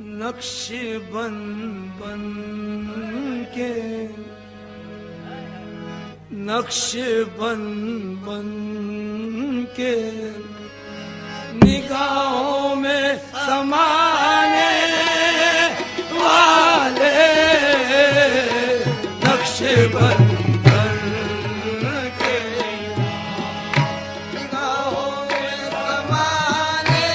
नक्श बन बन के, नक्श बन बन के निगाहों में समाने वाले, नक्श बन बन के निगाहों में समाने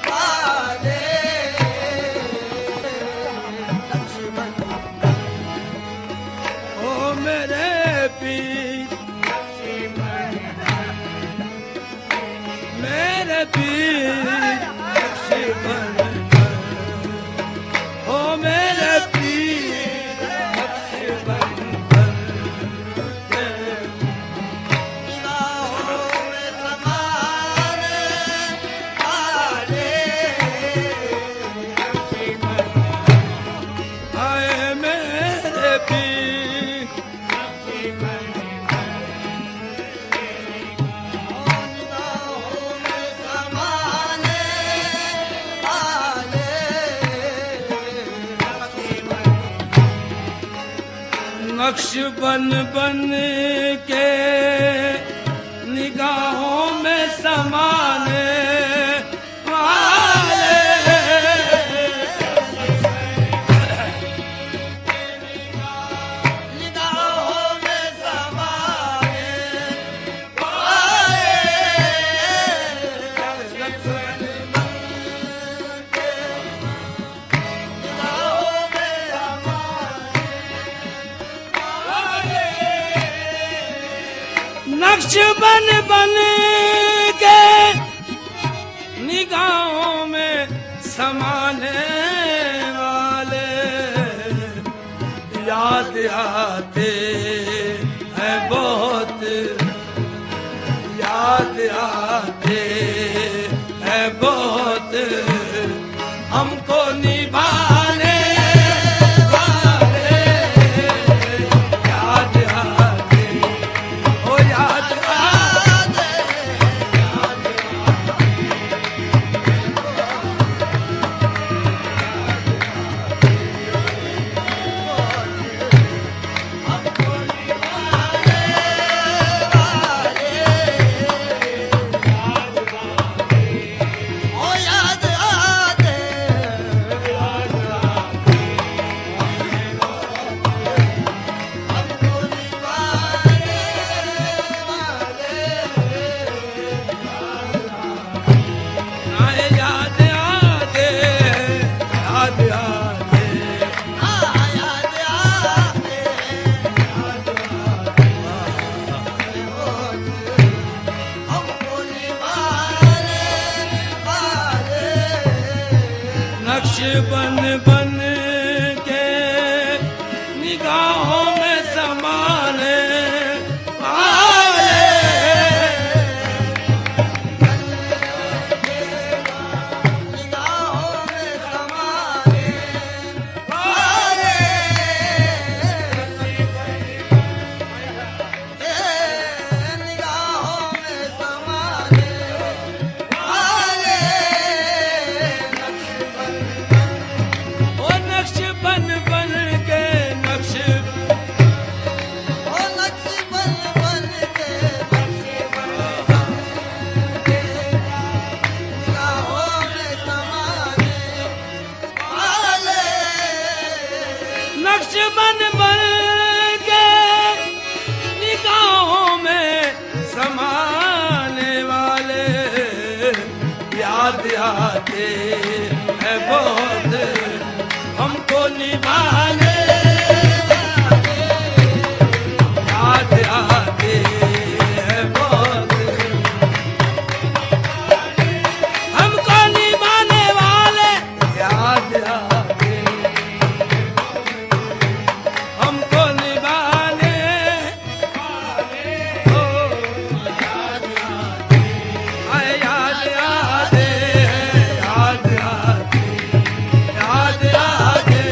वाले, नक्श बन ओ मेरे पीर, मेरे पीर नक्श बन ओ मेरे पीर नक्श बन निगाहों में समाने वाले, आए मेरे पीर नक्श बन बन के निगाहों में समाने वाले, निगाहों में समाने वाले, नक्श बन बन के निगाहों में नक्श बन बन के निगाहों में समाने वाले, याद आते हैं बहुत, याद आते हैं बहुत हमको निभाने वाले, याद आते ओ याद आते, हमको निभाने वाले, ओ याद आते, हमको निभाने वाले, आए याद आते, याद आते, याद आते, हमको निभाने वाले, नक्श बन बन के निगाहों में समाने वाले, निगाहों में समाने वाले, निगाहों में समाने वाले, ओ नक्श बन बन के नक्श, ओ नक्श बन बन के नक्श बन बन के निगाहों में समाने वाले, नक्श बन बन के निगाहों में समाने वाले, याद आते हैं बहुत हमको निभाने वाले, याद आते हैं बहुत हमको निभाने वाले, याद आते हमको निभाने वाले, ओ याद आते, आए याद आते, याद आते, याद आते,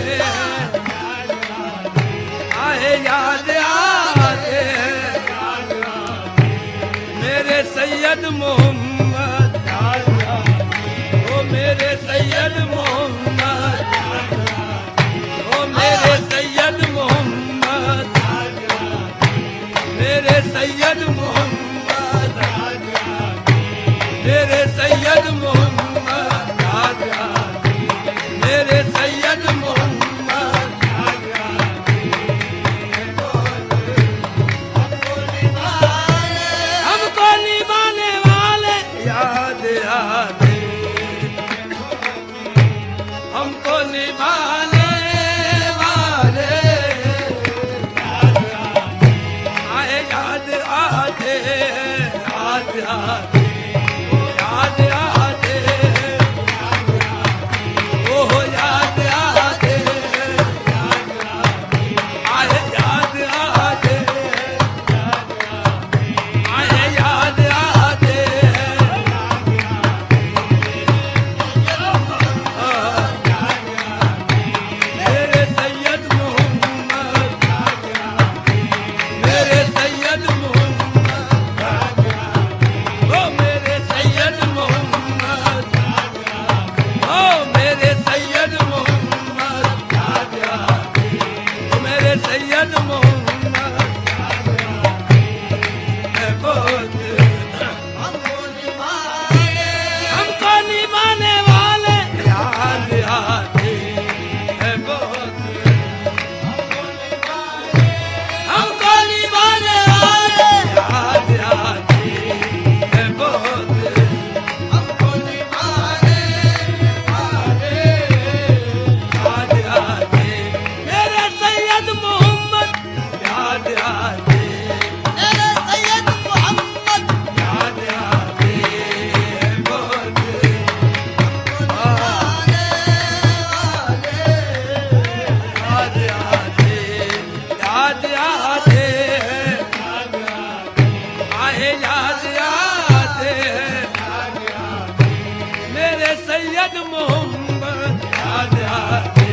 सैयद मोहम्मद याद आते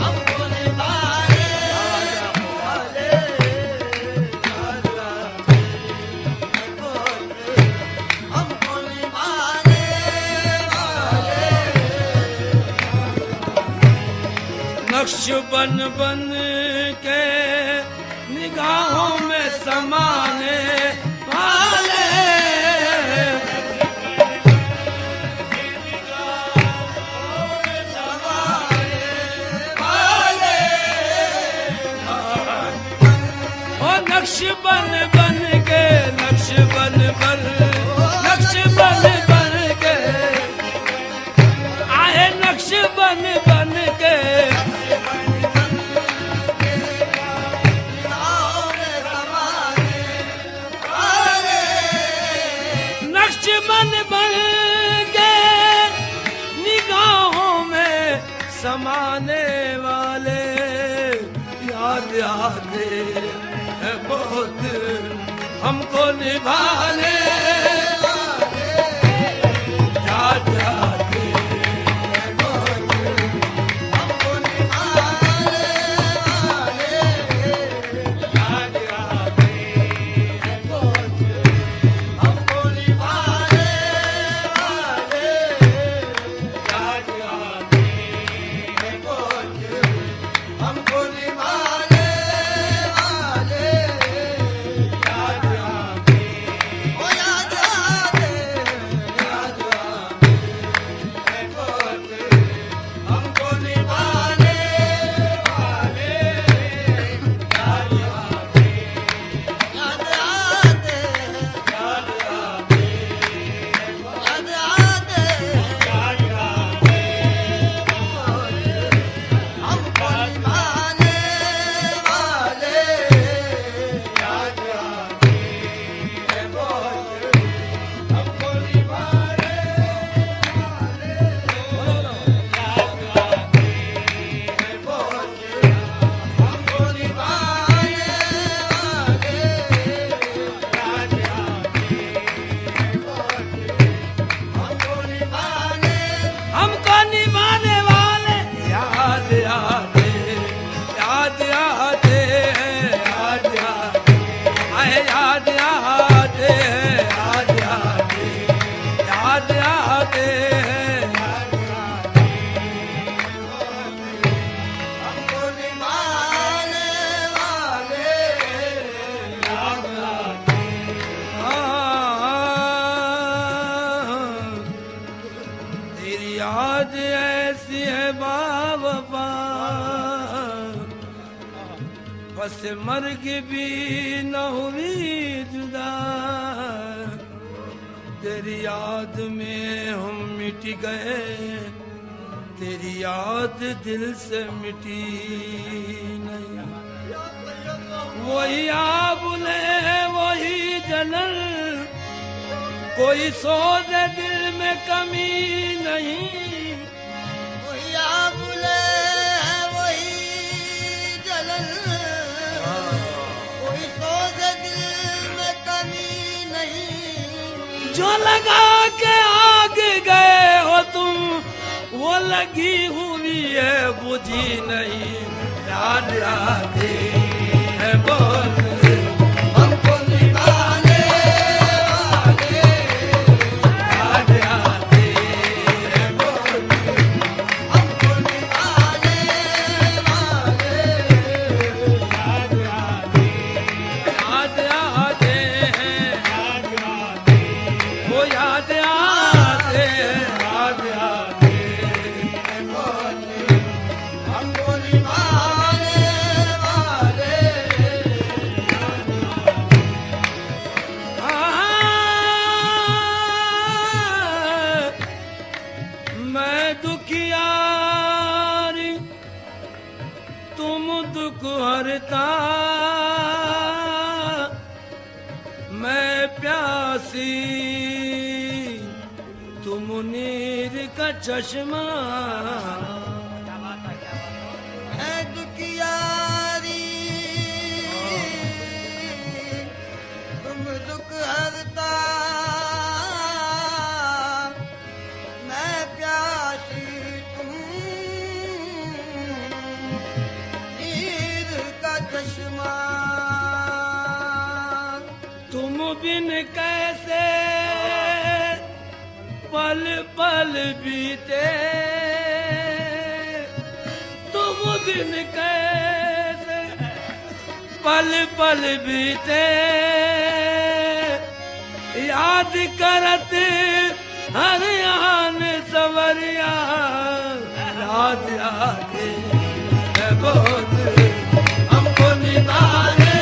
हमको निभाने वाले हमको निभाने वाले नक्श बन बन के निगाहों में समाने वाले ओ नक्श बन बन के नक्श बन बन नक्श बन बन के आए नक्श बन बन के नक्श बन बन के निगाहों में समाने वाले याद आते हैं बहुत हमको निभाने याद आते हैं बहुत हमको निभाने वाले याद आते हैं बहुत हमको निभाने वाले याद आते हैं बहुत हमको निभाने वाले याद आते ओ याद आते याद आते हैं बहुत हमको निभाने वाले याद आते याद आते याद आते याद आते याद आते हमको निभाने वाले याद आते हैं बहुत हमको निभाने याद आते हैं बहुत हमको निभाने याद आते हैं बहुत हमको निभाने हमको निभाने वाले याद आते याद आते याद आते आए याद आते याद आते याद आते हमको निभाने वाले तेरी याद ऐसी है बाबा बस मर्ग भी न हुई जुदा तेरी याद में हम मिट गए तेरी याद दिल से मिटी नहीं वही आबुले वही जनल कोई सोच दिल में कमी नहीं वही आबुले वही जलन कोई सोच दिल में कमी नहीं जो लगा के आगे गए हो तुम वो लगी हुई है बुझी नहीं याद आते है बहुत हमको निभाने वाले याद आते है बहुत हमको निभाने वाले याद आते हैं याद आते वो याद आते याद आते हैं बहुत हमको निभाने वाले मैं दुखियारी तुम दुख हरता मैं प्यासी तुम नीर का चश्मा है दुखियारी तुम दुख हरता पल बीते तुम दिन कैसे पल पल बीते याद करत हर आन सवरिया याद आके है बहुत हमको निभाने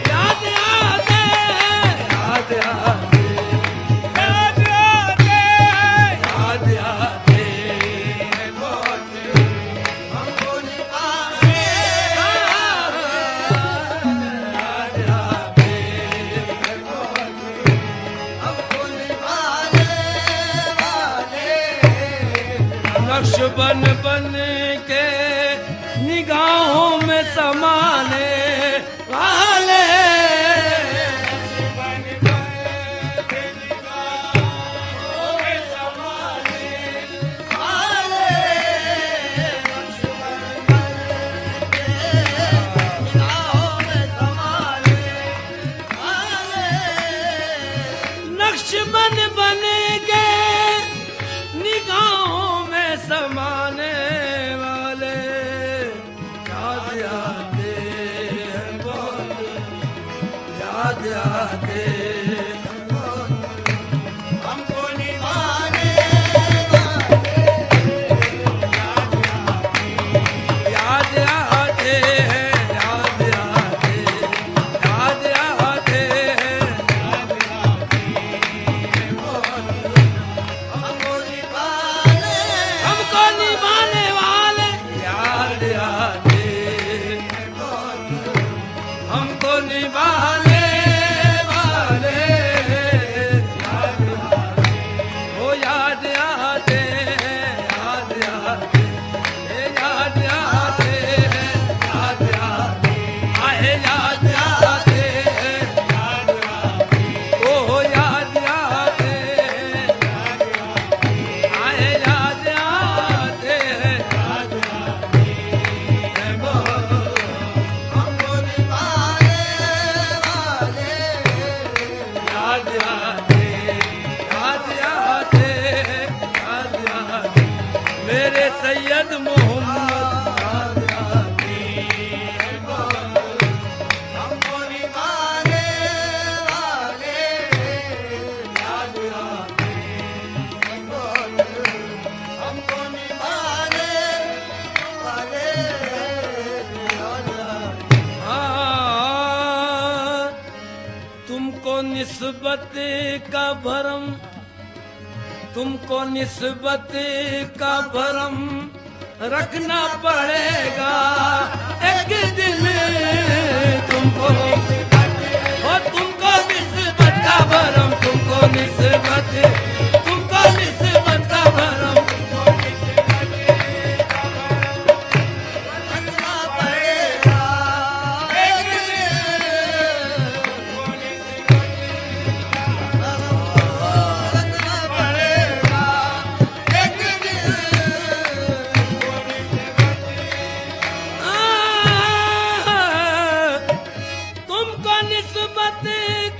याद आते याद आते याद आते याद आते है बहुत हमको निभाने याद आते है बहुत हमको निभाने वाले नक्श बन बन के निगाहों में समाने वाले बन बन के निगाहों में समाने वाले निगाहों में समाने वाले नक्श बन बन के निगाहों में समाने वाले याद आते हैं बहुत याद आते हैं बहुत हमको निभाने याद आते हैं याद आते याद आते हैं हमको निभाने हमको निभाने वाले याद आते हैं बहुत हमको निभाने वाले याद आते वो याद आते हैं याद आते याद आते हैं याद आते आए याद आते हैं याद आते ओ याद आते हैं आए याद आते हैं याद आते हैं बहुत हमको निभाने वाले याद आते याद आते याद आते मेरे सैयद मोहम्मद याद आते हैं बहुत हमको निभाने वाले याद आते हमको निभाने वाले हाँ, तुमको निस्बत का भरम तुमको निस्बत का भरम रखना पड़ेगा एक दिन तुमको और तुमको निस्बत का भरम तुमको निस्बत का भरम रखना पड़ेगा एक रखना पड़ेगा एक तुमको निस्बत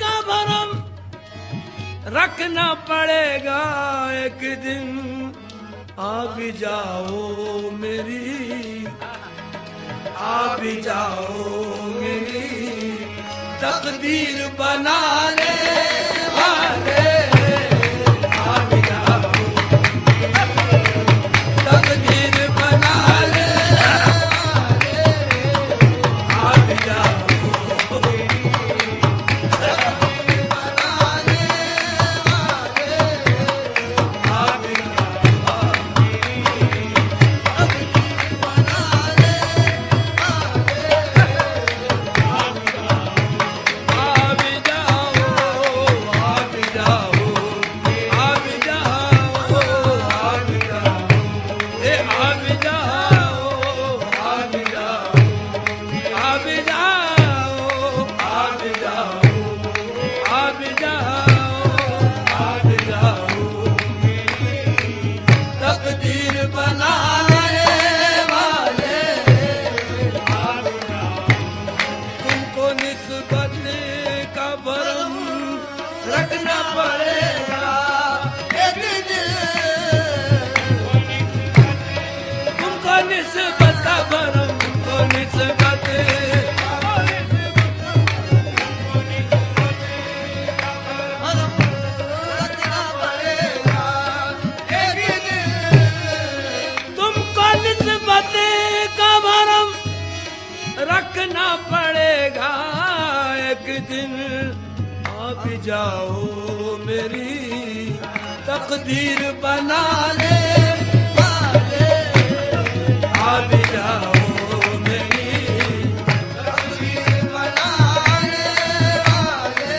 का भरम रखना पड़ेगा एक दिन आ भी जाओ मेरी आ भी जाओ मेरी तकदीर बनाने वाले आ भी जाओ तकदीर बनाने आ भी जाओ आ भी आ भी जाओ रखना पड़ेगा एक दिन तुमको निस्बत भरम तुमको निस्बत रखना पड़ेगा एक दिन तुमको निस्बत का भरम रखना पड़ेगा एक दिन आ भी जाओ मेरी तकदीर बनाने वाले आ भी जाओ मेरी तकदीर बनाने वाले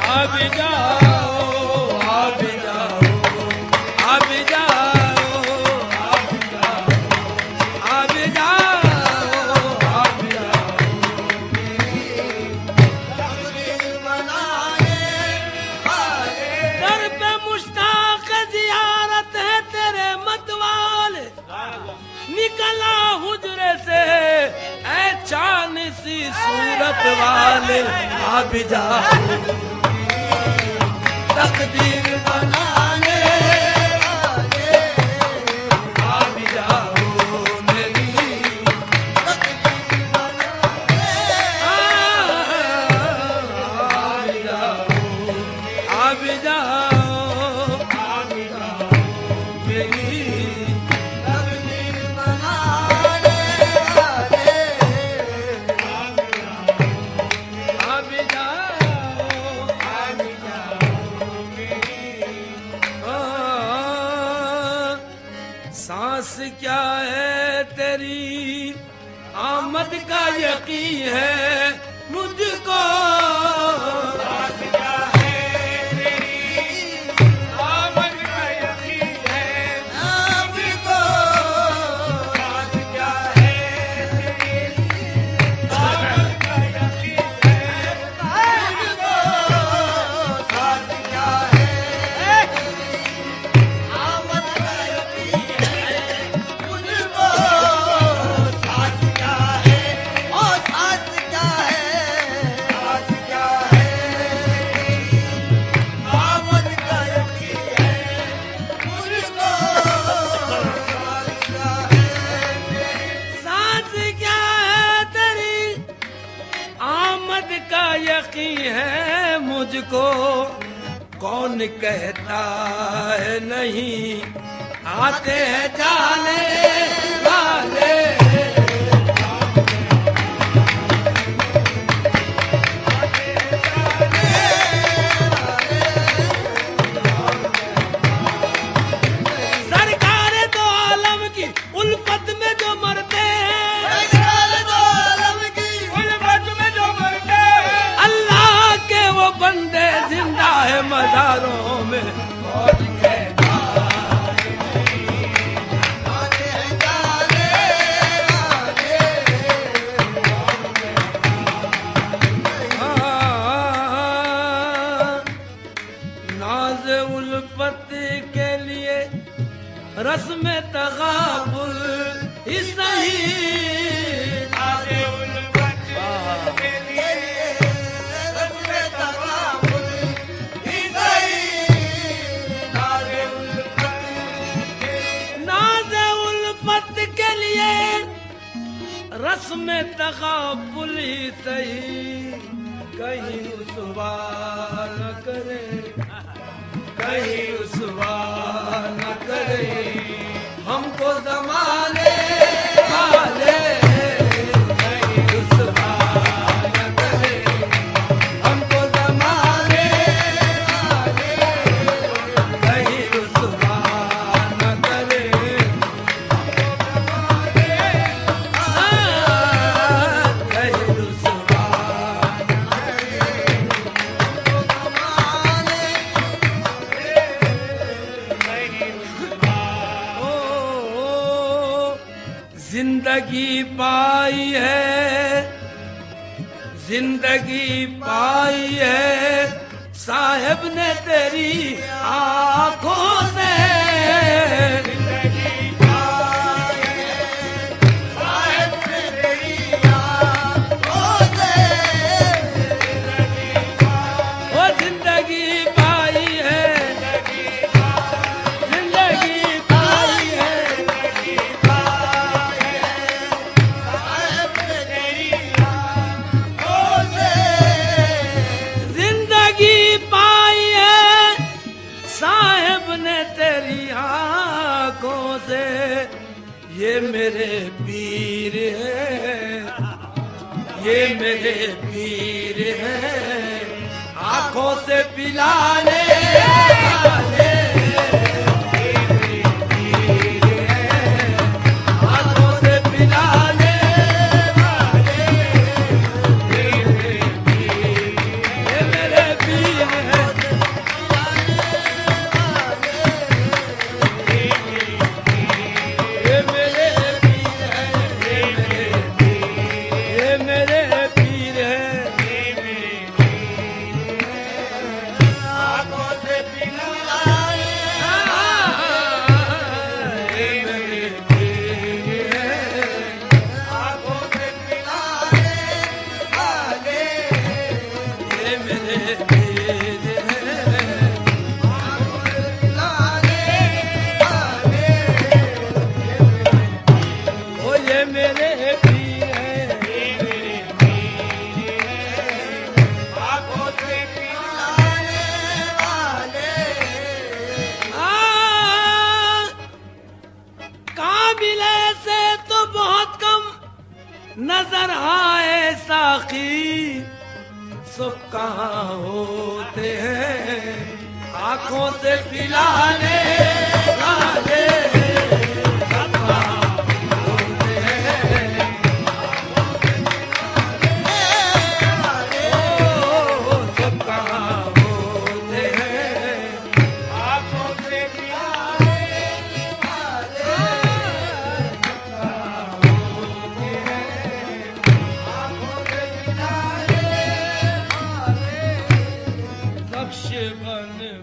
आ भी जाओ आ भी जाओ आ भी जाओ आ भी जाओ आ भी जाओ तकदीर बनाने वाले दर पे मुश्ताक जियारत है तेरे मतवाले निकला हुजरे से ऐ चांद सी सूरत वाले आ भी जाओ तकदीर बनाने वाले आ भी जाओ मेरी तकदीर बनाने आ भी जाओ आ भी जाओ मेरी तकदीर बनाने वाले आ भी जाओ सांस क्या है तेरी आमद का यकीन है मुझको आपको साथ क्या है आमद का यकीन है मुझको साथ क्या है ओ साथ क्या है आमद का यकीन है मुझको साथ क्या है सांस क्या है तेरी आमद का यकीन है मुझको कौन कहता है नहीं आते हैं जाने वाले सरकार दो आलम की उल्फत में जो मरते हैं अल्लाह के वो बंदे जिंदा है मज़ारों में कौन कहता नाज उल्फत के लिए रस्म तगाबुल ही सही नाज उल्फत के लिए रस्म तगाबुल ही सही कहीं रुसवा न करे कहीं रुसवा न करे हमको जमाने वाले कहीं रुसवा न करे हमको जमाने वाले कहीं रुसवा न करे कहीं रुसवा जिंदगी पाई है जिंदगी पाई है साहिब ने तेरी आंखों से मेरे पीर है, ये मेरे पीर है, आंखों से पिलाने वाले। नजर आए साकी सब कहाँ होते हैं, आंखों से पिलाने वाले सब कहाँ होते हैं, सब कहाँ होते हैं, आंखों से पिलाने वाले। बन